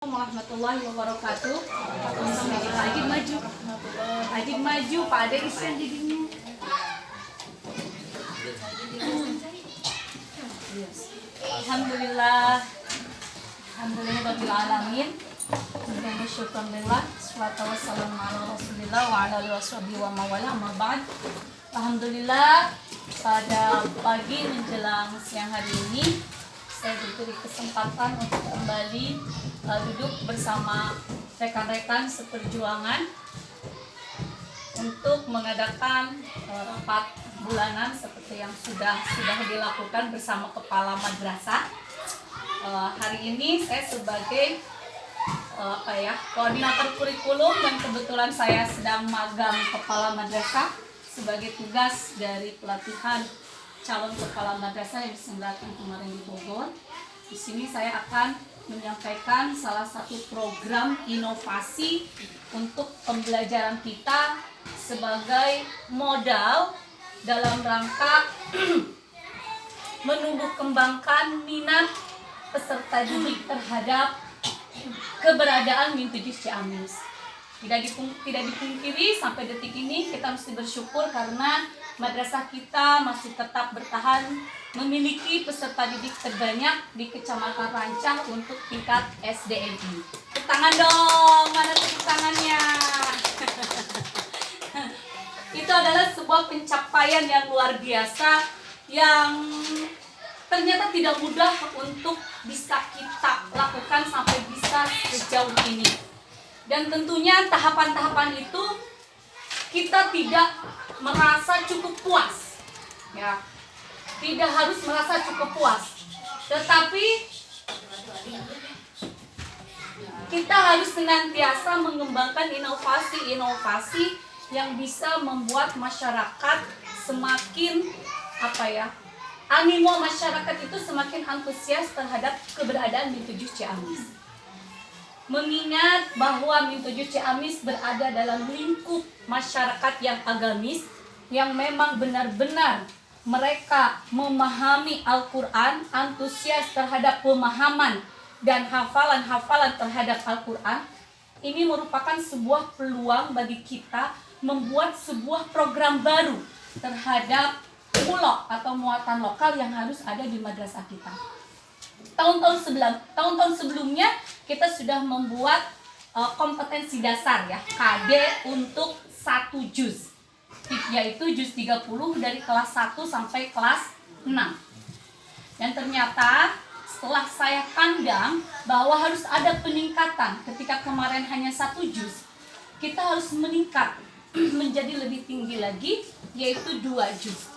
Warahmatullahi wabarakatuh. Ajib maju. Ajib maju, Pak Ade Isyan jadinya. Alhamdulillah. Alhamdulillah rabbil alamin. Wa syukurillah. Wassalatu wassalamu ala Rasulillah wa ala alihi washabihi wa mawala amma ba'd. Alhamdulillah, pada pagi menjelang siang hari ini saya diberi kesempatan untuk kembali duduk bersama rekan-rekan seperjuangan untuk mengadakan rapat bulanan seperti yang sudah dilakukan bersama kepala madrasah. Hari ini saya sebagai koordinator kurikulum dan kebetulan saya sedang magang kepala madrasah sebagai tugas dari pelatihan calon kepala madrasah yang diselenggarakan kemarin di Bogor. Di sini saya akan menyampaikan salah satu program inovasi untuk pembelajaran kita sebagai modal dalam rangka menumbuh kembangkan minat peserta didik terhadap keberadaan Min7 Ciamis. Tidak dipungkiri sampai detik ini kita mesti bersyukur karena madrasah kita masih tetap bertahan memiliki peserta didik terbanyak di Kecamatan Rancah untuk tingkat SDNI. Tepuk tangan dong, mana tepuk tangannya? Itu adalah sebuah pencapaian yang luar biasa yang ternyata tidak mudah untuk bisa kita lakukan sampai bisa sejauh ini. Dan tentunya tahapan-tahapan itu kita tidak merasa cukup puas, ya, tidak harus merasa cukup puas, tetapi kita harus senantiasa mengembangkan inovasi-inovasi yang bisa membuat masyarakat semakin animo masyarakat itu semakin antusias terhadap keberadaan Min7 Ciamis. Mengingat bahwa Min7 Ciamis berada dalam lingkup masyarakat yang agamis, yang memang benar-benar mereka memahami Al-Quran, antusias terhadap pemahaman dan hafalan-hafalan terhadap Al-Quran, ini merupakan sebuah peluang bagi kita membuat sebuah program baru terhadap mulok atau muatan lokal yang harus ada di madrasah kita. Tahun-tahun sebelumnya kita sudah membuat kompetensi dasar, ya, KD untuk 1 juz, yaitu juz 30 dari kelas 1 sampai kelas 6. Dan ternyata setelah saya pandang bahwa harus ada peningkatan, ketika kemarin hanya 1 juz, kita harus meningkat menjadi lebih tinggi lagi, yaitu 2 juz.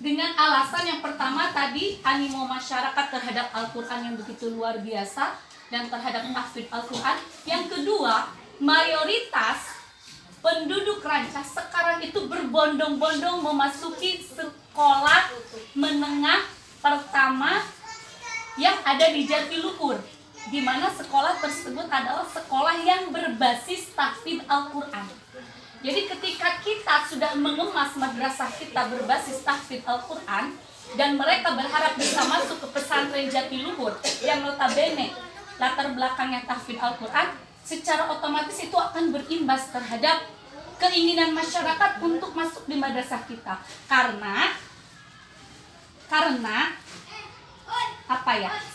Dengan alasan yang pertama tadi, animo masyarakat terhadap Al-Quran yang begitu luar biasa dan terhadap tahfidz Al-Quran. Yang kedua, mayoritas penduduk Rancah sekarang itu berbondong-bondong memasuki sekolah menengah pertama yang ada di Jatiluhur, di mana sekolah tersebut adalah sekolah yang berbasis tahfidz Al-Quran. Jadi ketika kita sudah mengemas madrasah kita berbasis tahfidz Al-Quran dan mereka berharap bisa masuk ke pesantren Jatiluhur yang notabene latar belakangnya tahfidz Al-Quran, secara otomatis itu akan berimbas terhadap keinginan masyarakat untuk masuk di madrasah kita. Karena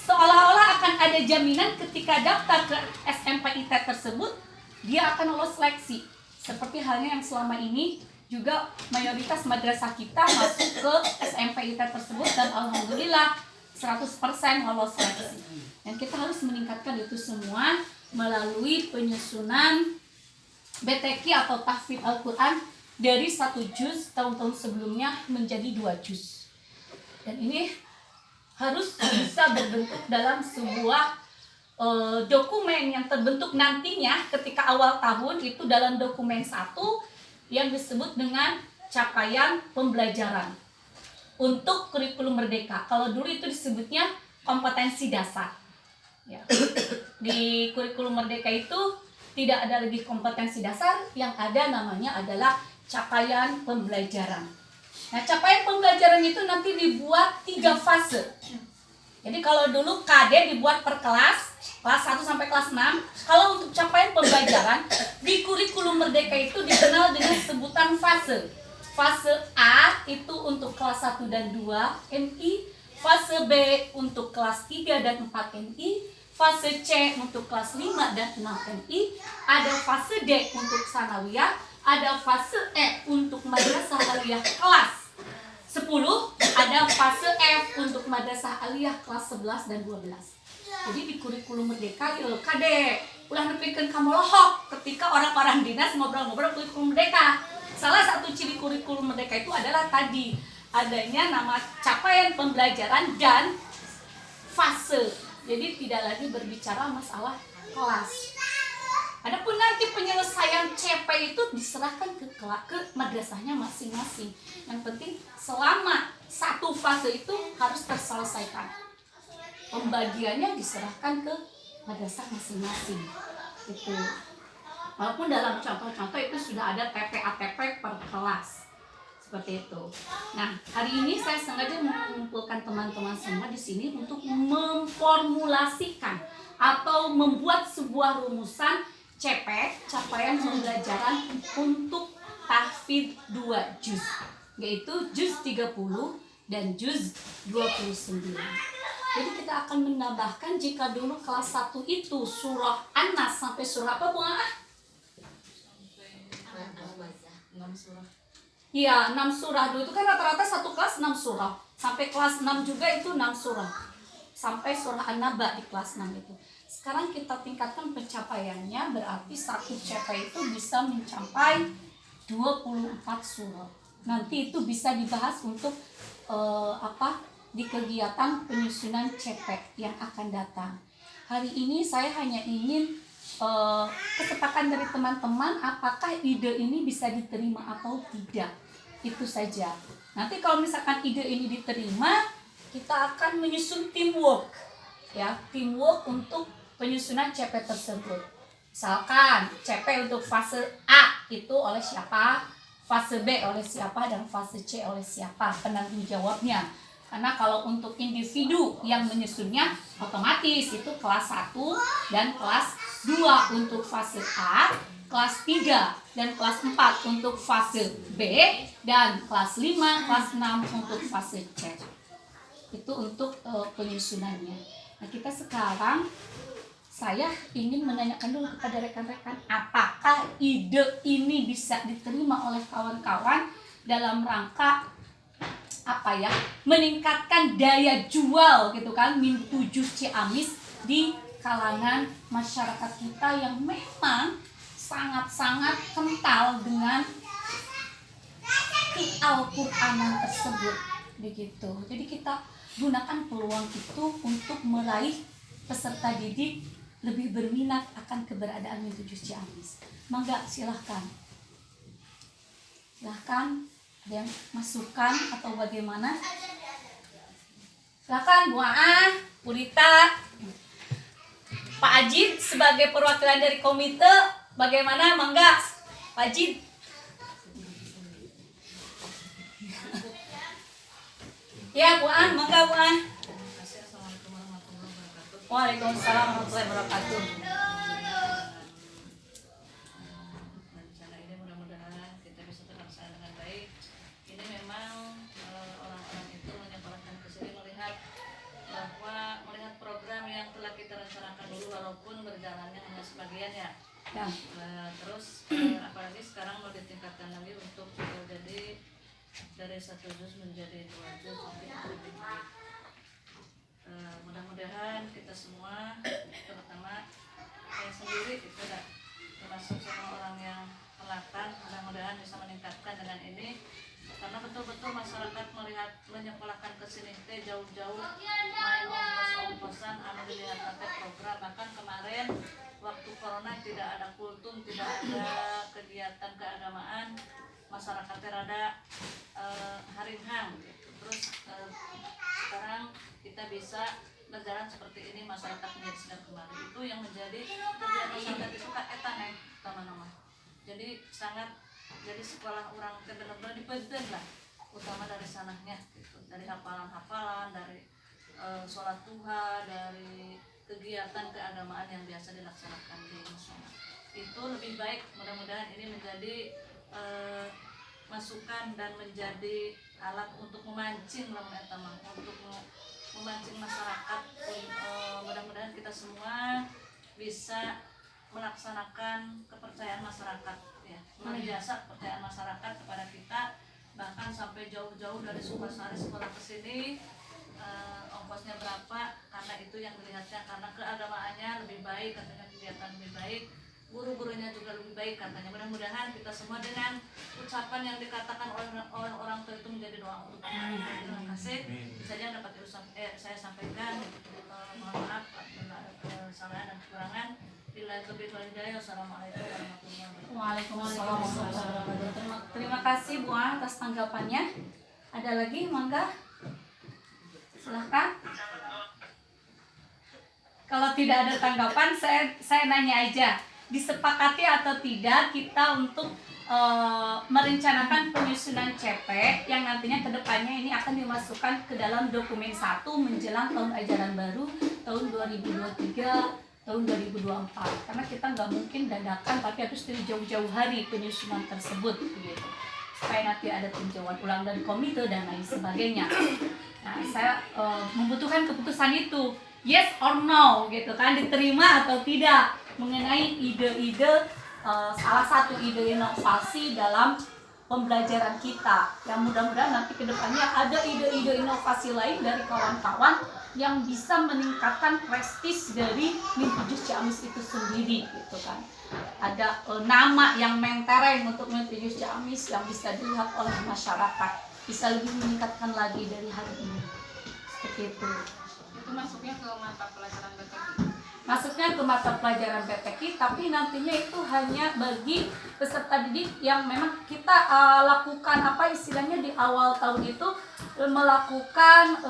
seolah-olah akan ada jaminan ketika daftar ke SMPIT tersebut dia akan lolos seleksi. Seperti halnya yang selama ini juga mayoritas madrasah kita masuk ke SMPIT tersebut dan alhamdulillah 100% lolos seleksi. Dan kita harus meningkatkan itu semua melalui penyusunan BTQ atau tahfidz Al-Quran dari 1 juz tahun-tahun sebelumnya menjadi 2 juz. Dan ini harus bisa berbentuk dalam sebuah dokumen yang terbentuk nantinya ketika awal tahun, itu dalam dokumen 1 yang disebut dengan capaian pembelajaran untuk kurikulum merdeka. Kalau dulu itu disebutnya kompetensi dasar, ya. Di kurikulum merdeka itu tidak ada lagi kompetensi dasar, yang ada namanya adalah capaian pembelajaran. Nah, capaian pembelajaran itu nanti dibuat 3 fase. Jadi kalau dulu KD dibuat per kelas 1 sampai kelas 6. Kalau untuk capaian pembelajaran di kurikulum Merdeka itu dikenal dengan sebutan fase. Fase A itu untuk kelas 1 dan 2 MI, fase B untuk kelas 3 dan 4 MI, fase C untuk kelas 5 dan 6 MI, ada fase D untuk sanawiyah, ada fase E untuk madrasah aliyah kelas 10, ada fase F untuk madrasah aliyah kelas 11 dan 12. Jadi di kurikulum Merdeka, Kadek, ulah nepikeun kamu lohok ketika orang-orang dinas ngobrol-ngobrol kurikulum Merdeka. Salah satu ciri kurikulum Merdeka itu adalah tadi adanya nama capaian pembelajaran dan fase. Jadi tidak lagi berbicara masalah kelas. Adapun nanti penyelesaian CP itu diserahkan ke madrasahnya masing-masing. Yang penting selama satu fase itu harus terselesaikan. Pembagiannya diserahkan ke madrasah masing-masing. Itu. Walaupun dalam contoh-contoh itu sudah ada TP-ATP per kelas. Seperti itu. Nah, hari ini saya sengaja mengumpulkan teman-teman semua di sini untuk memformulasikan atau membuat sebuah rumusan CP, capaian pembelajaran untuk tahfidz 2 juz, yaitu juz 30 dan juz 29. Jadi kita akan menambahkan jika dulu kelas 1 itu surah An-Nas sampai surah apa, Bu? 6 surah. Iya, 6 surah. Dulu itu kan rata-rata satu kelas 6 surah. Sampai kelas 6 juga itu 6 surah. Sampai surah An-Naba di kelas 6 itu. Sekarang kita tingkatkan pencapaiannya, berarti satu CP itu bisa mencapai 24 surah. Nanti itu bisa dibahas untuk di kegiatan penyusunan CP yang akan datang. Hari ini saya hanya ingin kesepakatan dari teman-teman apakah ide ini bisa diterima atau tidak. Itu saja. Nanti kalau misalkan ide ini diterima, kita akan menyusun teamwork. Ya, teamwork untuk penyusunan CP tersebut. Misalkan CP untuk fase A itu oleh siapa, fase B oleh siapa, dan fase C oleh siapa penanggung jawabnya. Karena kalau untuk individu yang menyusunnya otomatis itu kelas 1 dan kelas 2 untuk fase A, kelas 3 dan kelas 4 untuk fase B, dan kelas 5, kelas 6 untuk fase C. Itu untuk penyusunannya. Nah, kita sekarang saya ingin menanyakan dulu kepada rekan-rekan, apakah ide ini bisa diterima oleh kawan-kawan dalam rangka meningkatkan daya jual gitu kan Min 7 Ciamis di kalangan masyarakat kita yang memang sangat-sangat kental dengan Al-Qur'anan tersebut begitu. Jadi kita gunakan peluang itu untuk meraih peserta didik lebih berminat akan keberadaan Min 7 Ciamis. Mangga silahkan. Silahkan, ada yang masukan atau bagaimana? Silahkan Bu Aan, Bu Rita, Pak Ajid sebagai perwakilan dari komite, bagaimana? Mangga, Pak Ajid. Ya Bu Aan, mangga Bu Aan. Waalaikumsalam warahmatullahi wabarakatuh. Rencana ini mudah-mudahan kita bisa terlaksana dengan baik. Ini memang orang-orang itu menyekolahkan ke sini melihat program yang telah kita rencanakan dulu, walaupun berjalannya hanya sebagian ya. Terus apalagi sekarang mau ditingkatkan lagi untuk jadi dari 1 juz menjadi 2 juz mungkin lebih baik. Mudah-mudahan kita semua, terutama saya sendiri itu termasuk semua orang yang melatan, mudah-mudahan bisa meningkatkan dengan ini, karena betul-betul masyarakat melihat menyekolahkan ke sini jauh-jauh main ongkos-ongkosan anu dilihat pakai program. Bahkan kemarin waktu corona tidak ada kultum, tidak ada kegiatan keagamaan, masyarakat rada haringhang gitu. Terus sekarang kita bisa berjalan seperti ini, masyarakat menjadi sedang kembali. Itu yang menjadi tujuan masyarakat itu kak etan teman-teman. Jadi sangat, jadi sekolah orang benar-benar dipeden lah, utama dari sanahnya gitu, dari hafalan-hafalan, dari sholat duha, dari kegiatan keagamaan yang biasa dilaksanakan di musola. Itu lebih baik, mudah-mudahan ini menjadi masukan dan menjadi alat untuk memancing untuk memancing masyarakat. Mudah-mudahan kita semua bisa melaksanakan kepercayaan masyarakat, ya, biasa kepercayaan masyarakat kepada kita, bahkan sampai jauh-jauh dari Sukasari sekolah ke sini. Ongkosnya berapa, karena itu yang dilihatnya, karena keagamaannya lebih baik, katanya kegiatan lebih baik, guru-gurunya juga lebih baik katanya. Mudah-mudahan kita semua dengan ucapan yang dikatakan oleh orang tua itu menjadi doa untuk kita. Terima kasih. Saja dapat saya sampaikan. Mohon maaf kesalahan dan kekurangan. Bila lebih hidayah. Wassalamualaikum warahmatullahi wabarakatuh. Waalaikumsalam warahmatullahi wabarakatuh. Terima kasih Bu An atas tanggapannya. Ada lagi, mangga? Silahkan. Kalau tidak ada tanggapan, saya nanya aja, disepakati atau tidak kita untuk merencanakan penyusunan CP yang nantinya kedepannya ini akan dimasukkan ke dalam dokumen 1 menjelang tahun ajaran baru tahun 2023 tahun 2024, karena kita nggak mungkin dadakan, tapi harus dari jauh-jauh hari penyusunan tersebut gitu, supaya nanti ada tinjauan ulang dari komite dan lain sebagainya. Nah, saya membutuhkan keputusan itu, yes or no gitu kan, diterima atau tidak mengenai ide-ide salah satu ide inovasi dalam pembelajaran kita, yang mudah-mudahan nanti kedepannya ada ide-ide inovasi lain dari kawan-kawan yang bisa meningkatkan prestis dari Mimpi Jus Ciamis itu sendiri gitu kan. Ada nama yang mentereng untuk Mimpi Jus Ciamis yang bisa dilihat oleh masyarakat, bisa lebih meningkatkan lagi dari hari ini. Seperti itu. Itu masuknya ke mata pelajaran BPK. Masuknya ke mata pelajaran BPK, tapi nantinya itu hanya bagi peserta didik yang memang kita lakukan istilahnya di awal tahun itu melakukan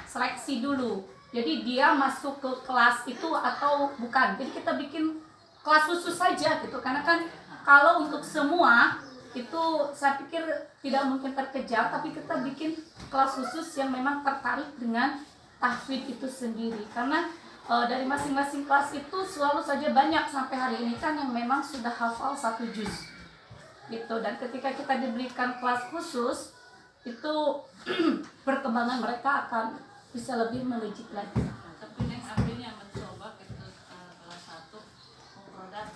seleksi dulu. Jadi dia masuk ke kelas itu atau bukan. Jadi kita bikin kelas khusus saja gitu, karena kan kalau untuk semua itu saya pikir tidak mungkin terkejar, tapi kita bikin kelas khusus yang memang tertarik dengan tahfidz itu sendiri, karena dari masing-masing kelas itu selalu saja banyak sampai hari ini kan yang memang sudah hafal 1 juz gitu, dan ketika kita diberikan kelas khusus itu perkembangan mereka akan bisa lebih melejit lagi. Tapi yang akhirnya mencoba ke kelas 1 memprodat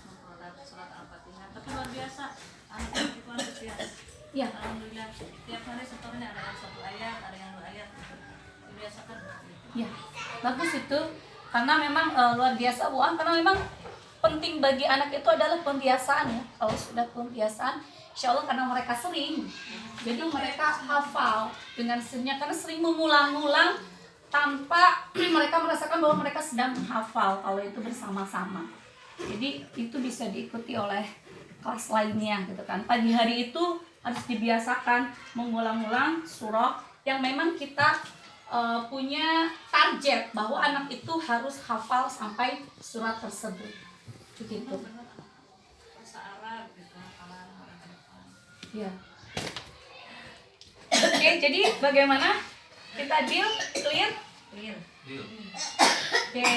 surat Al-Fatihah, tapi luar biasa, anak itu antusias. Ya. Alhamdulillah, tiap hari setornya ada yang 1 ayat, ada yang 2 ayat, dibiasakan. Ya, bagus itu, karena memang luar biasa Bu An, karena memang penting bagi anak itu adalah pembiasaan ya. Kalau sudah pembiasaan, insya Allah karena mereka sering, jadi mereka hafal dengan sendirinya, karena sering mengulang-ulang tanpa mereka merasakan bahwa mereka sedang menghafal kalau itu bersama-sama. Jadi itu bisa diikuti oleh kelas lainnya gitu kan. Pagi hari itu harus dibiasakan mengulang-ulang surah yang memang kita punya target bahwa anak itu harus hafal sampai surat tersebut. Begitu. Bahasa Arab gitu, hafalan orang depan. Ya. Oke, jadi bagaimana? Kita deal? Clear? Clear. Oke.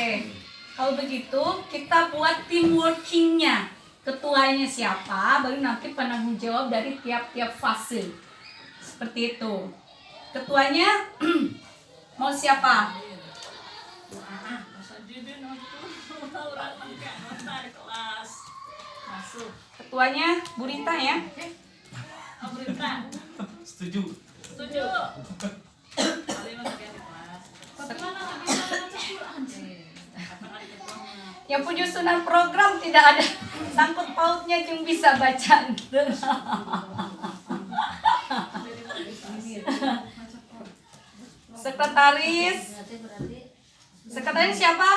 Kalau begitu, kita buat team working-nya. Ketuanya siapa, baru nanti penanggung jawab dari tiap-tiap fase. Seperti itu. Ketuanya mau siapa? Masa jadi orang pakai kelas masuk. Ketuanya Bu Rita ya. Berita. Setuju. Setuju. Kali masuk di kelas. Bagaimana nggak bisa baca Quran? Yang penyusunan program tidak ada sangkut pautnya, cuma bisa baca gitu. Sekretaris siapa?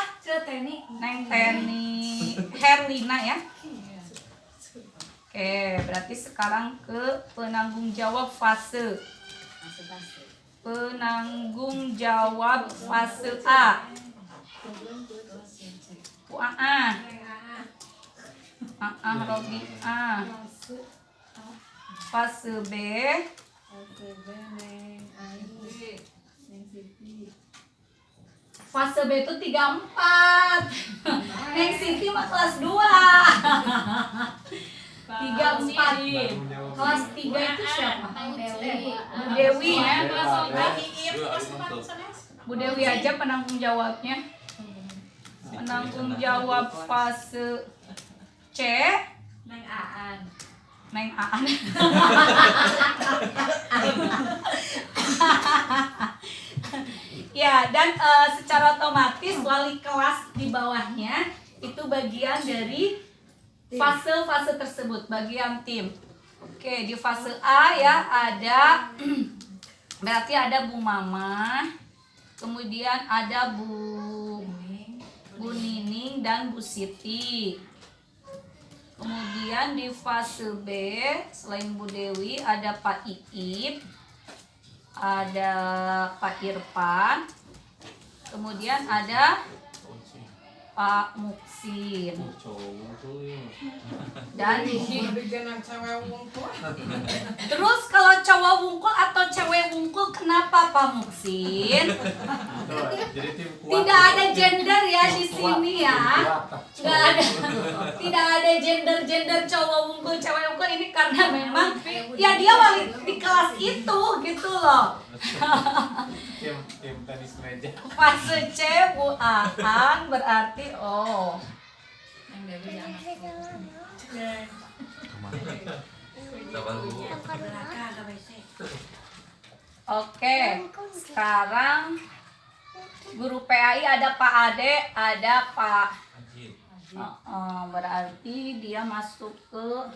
Neng Teni Herlina ya. Oke, berarti sekarang ke penanggung jawab fase. Penanggung jawab fase A. Bu Aa. Robi A. Fase B. Fase B itu 34. Neng Siti mah kelas 2. 34. Kelas 3 itu siapa? Bu Dewi ya. Bu Dewi aja penanggung jawabnya. Penanggung jawab fase C. Neng Aan. Neng Aan. Ya, dan secara otomatis wali kelas di bawahnya itu bagian dari fase-fase tersebut, bagian tim. Oke, di fase A ya ada berarti ada Bu Mama, kemudian ada Bu Nining dan Bu Siti. Kemudian di fase B selain Bu Dewi ada Pak Iip, ada Pak Irfan, kemudian ada Pak Muksin, dan terus kalau cowok wungkul atau cewek wungkul kenapa Pak Muksin? Tidak ada gender ya di sini ya, nggak ada, tidak ada gender cowok wungkul cewek wungkul, ini karena memang ya dia wali di kelas itu gitu loh. Tim tenis meja. Fase C Bu Aan berarti oh. Neng Dewi anak. Oke, sekarang guru PAI ada Pak Ade, ada Pak. Berarti dia masuk ke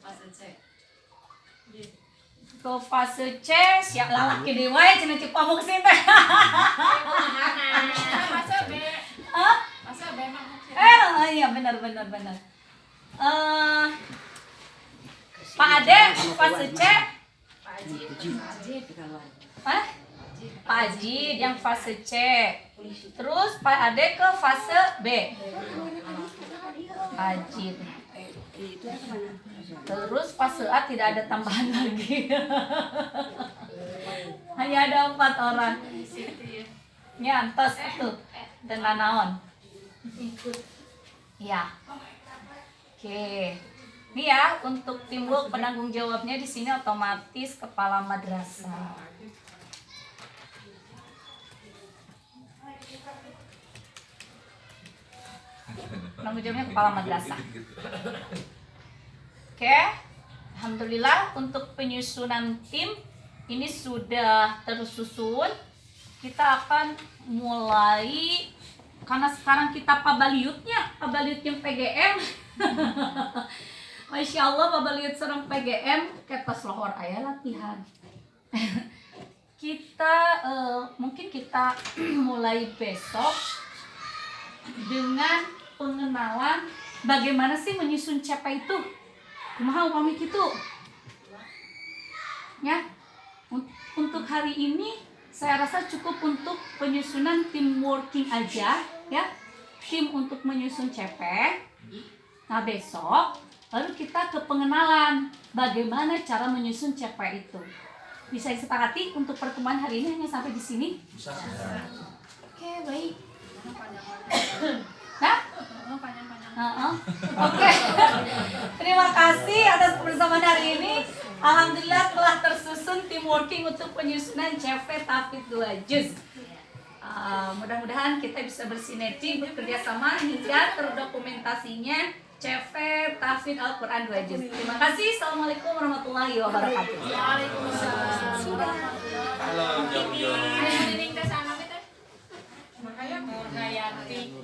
Fase C. fase C. Siap laki dewa ya cenah Cik Pak Muksin teh. Masa B. Hah? Masa B mah Muksin. Iya benar. Pak Ade fase C. Pak Haji. Hah? Pak Haji yang fase C. Terus Pak Ade ke fase B. Haji. Terus fase A tidak ada tambahan lagi. Hanya ada 4 orang. Nyantos itu dan nanaon. Ya. Oke. Ini ya untuk teamwork penanggung jawabnya di sini otomatis kepala madrasah. Penanggung jawabnya kepala madrasah. Oke. Alhamdulillah untuk penyusunan tim ini sudah tersusun. Kita akan mulai karena sekarang kita pabaliutnya PGM. Masya Allah pabaliut serang PGM ketos lohor aya latihan. Kita mungkin kita mulai besok dengan pengenalan bagaimana sih menyusun CP itu. Kumaha upami kitu. Ya. Untuk hari ini saya rasa cukup untuk penyusunan tim working aja ya. Tim untuk menyusun CP. Nah, besok baru kita ke pengenalan bagaimana cara menyusun CP itu. Bisa disepakati untuk pertemuan hari ini hanya sampai di sini? Bisa. Oke, baik. Nah? Oke. Terima kasih atas kebersamaan hari ini. Alhamdulillah telah tersusun tim working untuk penyusunan CV Tahfidz 2 juz. Mudah-mudahan kita bisa bersinergi bekerja sama hingga terdokumentasinya CV Tahfidz Al-Quran 2 juz. Terima kasih. Assalamualaikum warahmatullahi wabarakatuh. Waalaikumsalam. Halo, jauh-jauh. Nining ke sana teh. Makanya mau Hayati.